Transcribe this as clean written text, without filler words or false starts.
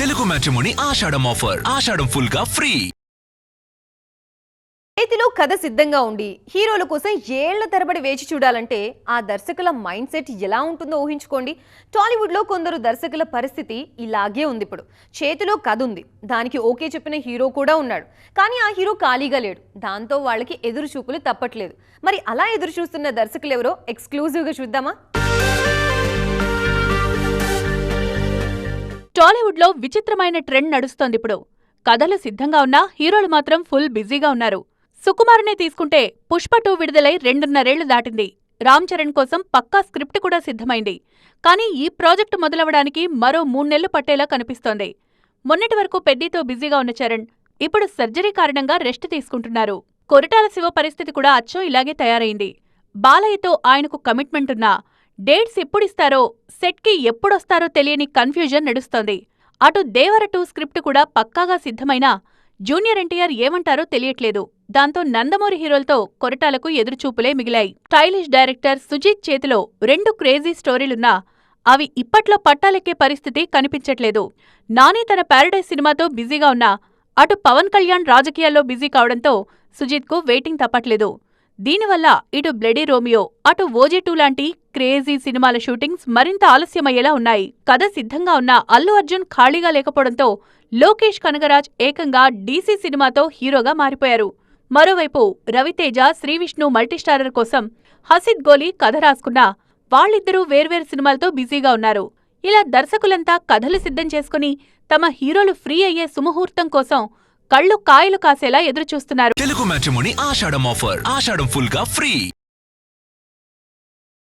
Telugu matrimony ఆషాఢం offer. ఆషాఢం full గా free. చేతిలో కథ సిద్ధంగా ఉండి హీరోల కోసం ఏళ్ల తరబడి వేచి చూడాలంటే ఆ దర్శకుల మైండ్ సెట్ ఎలా ఉంటుందో ఊహించుకోండి. టాలీవుడ్లో కొందరు దర్శకుల పరిస్థితి ఇలాగే ఉంది. ఇప్పుడు చేతిలో కథ ఉంది, దానికి ఓకే చెప్పిన హీరో కూడా ఉన్నాడు, కానీ ఆ హీరో ఖాళీగా లేడు. దాంతో వాళ్ళకి ఎదురు చూపులు తప్పట్లేదు. మరి అలా ఎదురు చూస్తున్న దర్శకులు ఎవరో ఎక్స్క్లూజివ్గా చూద్దామా? టాలీవుడ్లో విచిత్రమైన ట్రెండ్ నడుస్తోంది. ఇప్పుడు కథలు సిద్ధంగా ఉన్నా హీరోలు మాత్రం ఫుల్ బిజీగా ఉన్నారు. సుకుమార్నే తీసుకుంటే పుష్ప 2 విడుదలై 2.5 ఏళ్లు దాటింది. రామ్ చరణ్ కోసం పక్కా స్క్రిప్ట్ కూడా సిద్ధమైంది. కానీ ఈ ప్రాజెక్టు మొదలవడానికి మరో 3 నెలలు పట్టేలా కనిపిస్తోంది. మొన్నటి వరకు పెద్దితో బిజీగా ఉన్న చరణ్ ఇప్పుడు సర్జరీ కారణంగా రెస్ట్ తీసుకుంటున్నారు. కొరటాల శివ పరిస్థితి కూడా అచ్చం ఇలాగే తయారైంది. బాలయ్యతో ఆయనకు కమిట్మెంట్ ఉన్నా డేట్స్ ఎప్పుడిస్తారో, సెట్కి ఎప్పుడొస్తారో తెలియని కన్ఫ్యూజన్ నడుస్తోంది. అటు దేవర 2 స్క్రిప్ట్ కూడా పక్కాగా సిద్ధమైనా జూనియర్ ఎన్టీఆర్ ఏమంటారో తెలియట్లేదు. దాంతో నందమూరి హీరోలతో కొరటాలకు ఎదురుచూపులే మిగిలాయి. స్టైలిష్ డైరెక్టర్ సుజీత్ చేతిలో 2 క్రేజీ స్టోరీలున్నా అవి ఇప్పట్లో పట్టాలెక్కే పరిస్థితి కనిపించట్లేదు. నాని తన ప్యారడైజ్ సినిమాతో బిజీగా ఉన్నా అటు పవన్ కళ్యాణ్ రాజకీయాల్లో బిజీ కావడంతో సుజీత్కు వెయిటింగ్ తప్పట్లేదు. దీనివల్ల ఇటు బ్లడీ రోమియో, అటు ఓజీ 2 లాంటి క్రేజీ సినిమాల షూటింగ్స్ మరింత ఆలస్యమయ్యేలా ఉన్నాయి. కథ సిద్ధంగా ఉన్న అల్లు అర్జున్ ఖాళీగా లేకపోవడంతో లోకేష్ కనగరాజ్ ఏకంగా డీసీ సినిమాతో హీరోగా మారిపోయారు. మరోవైపు రవితేజ, శ్రీవిష్ణు మల్టీస్టారర్ కోసం హసిద్ గోలీ కథ రాసుకున్నా వాళ్ళిద్దరూ వేర్వేరు సినిమాలతో బిజీగా ఉన్నారు. ఇలా దర్శకులంతా కథలు సిద్ధం చేసుకుని తమ హీరోలు ఫ్రీ అయ్యే సుముహూర్తం కోసం కళ్ళు కాయలు కాసేలా ఎదురుచూస్తున్నారు. తెలుగు మ్యాట్రిమోనీ ఆషాఢం ఆఫర్. ఆషాఢం ఫుల్ గా ఫ్రీ.